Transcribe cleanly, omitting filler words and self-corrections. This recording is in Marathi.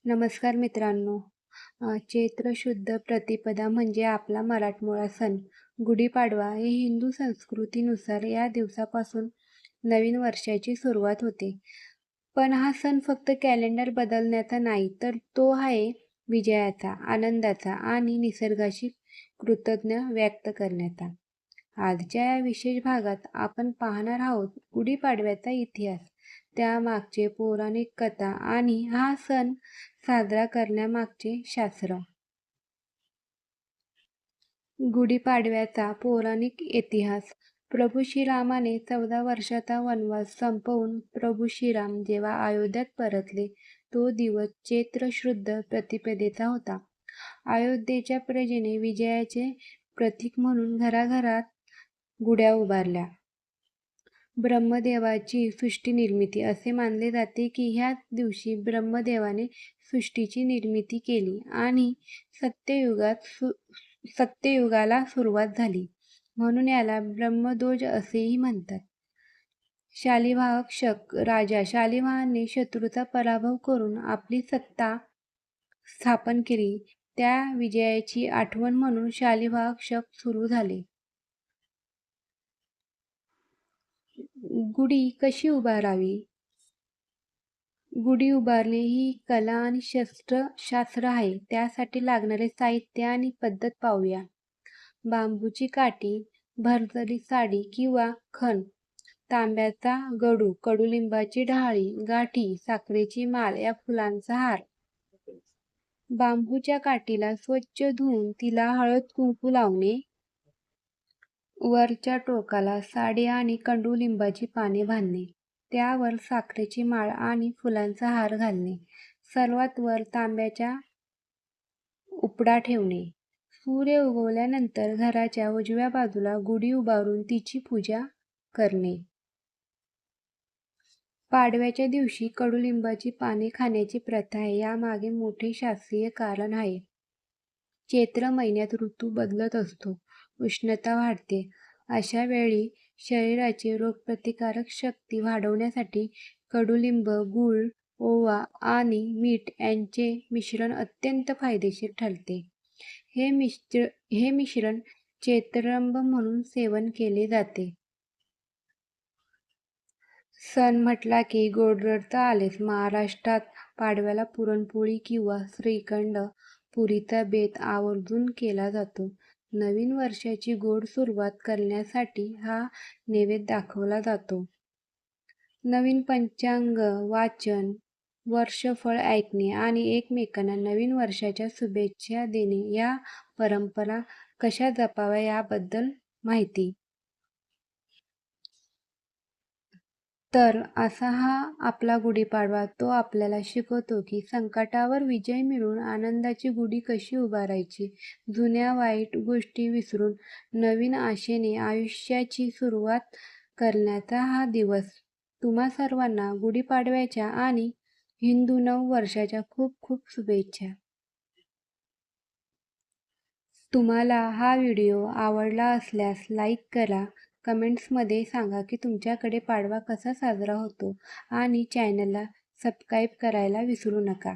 नमस्कार मित्रांनो. चैत्र शुद्ध प्रतिपदा म्हणजे आपला मराठमोळा सण. गुढीपाडवा हे हिंदू संस्कृतीनुसार या दिवसापासून नवीन वर्षाची सुरुवात होते. पण हा सण फक्त कॅलेंडर बदलण्याचा नाही, तर तो आहे विजयाचा, आनंदाचा आणि निसर्गाशी कृतज्ञ व्यक्त करण्याचा. आजच्या या विशेष भागात आपण पाहणार आहोत गुढीपाडव्याचा इतिहास, त्यामागचे पौराणिक कथा आणि हा सण साजरा करण्यामागचे शास्त्र. गुढीपाडव्याचा पौराणिक इतिहास. प्रभू श्रीरामाने 14 वर्षाचा वनवास संपवून प्रभू श्रीराम जेव्हा अयोध्येत परतले, तो दिवस चैत्र शुद्ध प्रतिपदेचा होता. अयोध्येच्या प्रजेने विजयाचे प्रतीक म्हणून घराघरात गुढ्या उभारल्या. ब्रह्मदेवाची सृष्टी निर्मिती. असे मानले जाते की ह्याच दिवशी ब्रह्मदेवाने सृष्टीची निर्मिती केली आणि सत्ययुगाला सुरुवात झाली. म्हणून याला ब्रह्मध्वज असेही म्हणतात. शालिवाहन शक. राजा शालिवाहनाने शत्रूचा पराभव करून आपली सत्ता स्थापन केली. त्या विजयाची आठवण म्हणून शालिवाहन शक सुरू झाले. गुढी कशी उभारावी? गुढी उभारणे ही कला आणि शास्त्र आहे. त्यासाठी लागणारे साहित्य आणि पद्धत पाहूया. बांबूची काठी, भरजरी साडी किंवा खण, तांब्याचा गडू, कडुलिंबाची ढाळी, गाठी, साखरेची माळ या फुलांचा हार. बांबूच्या काठीला स्वच्छ धुवून तिला हळद कुंकू लावणे. वरच्या टोकाला साडी आणि कडुलिंबाची पाने बांधणे. त्यावर साखरेची माळ आणि फुलांचा हार घालणे. सर्वात वर तांब्याचा उपडा ठेवणे. सूर्य उगवल्यानंतर घराच्या उजव्या बाजूला गुढी उभारून तिची पूजा करणे. पाडव्याच्या दिवशी कडुलिंबाची पाने खाण्याची प्रथा आहे. यामागे मोठे शास्त्रीय कारण आहे. चैत्र महिन्यात ऋतू बदलत असतो, उष्णता वाढते. अशा वेळी शरीराची रोगप्रतिकारक शक्ती वाढवण्यासाठी कडुलिंब, गूळ, ओवा आणि मीठ यांचे मिश्रण अत्यंत फायदेशीर ठरते. हे मिश्रण चैत्रंब म्हणून सेवन केले जाते. सण म्हटला की गोड रडता आलेच. महाराष्ट्रात पाडव्याला पुरणपोळी किंवा श्रीखंड पुरीचा बेत आवर्जून केला जातो. नवीन वर्षाची गोड सुरुवात करण्यासाठी हा नैवेद्य दाखवला जातो. नवीन पंचांग वाचन, वर्षफळ ऐकणे आणि एकमेकांना नवीन वर्षाच्या शुभेच्छा देणे या परंपरा कशा जपाव्या याबद्दल माहिती. तर असा हा आपला गुढीपाडवा. तो आपल्याला शिकवतो की संकटावर विजय मिळवून आनंदाची गुढी कशी उभारायची. जुन्या वाईट गोष्टी विसरून नवीन आशेने आयुष्याची सुरुवात करण्याचा हा दिवस. तुम्हा सर्वांना गुढीपाडव्याच्या आणि हिंदू नव वर्षाच्या खूप खूप शुभेच्छा. तुम्हाला हा व्हिडिओ आवडला असल्यास लाईक करा. कमेंट्समध्ये सांगा की तुमच्याकडे पाडवा कसा साजरा होतो आणि चॅनलला सबस्क्राईब करायला विसरू नका.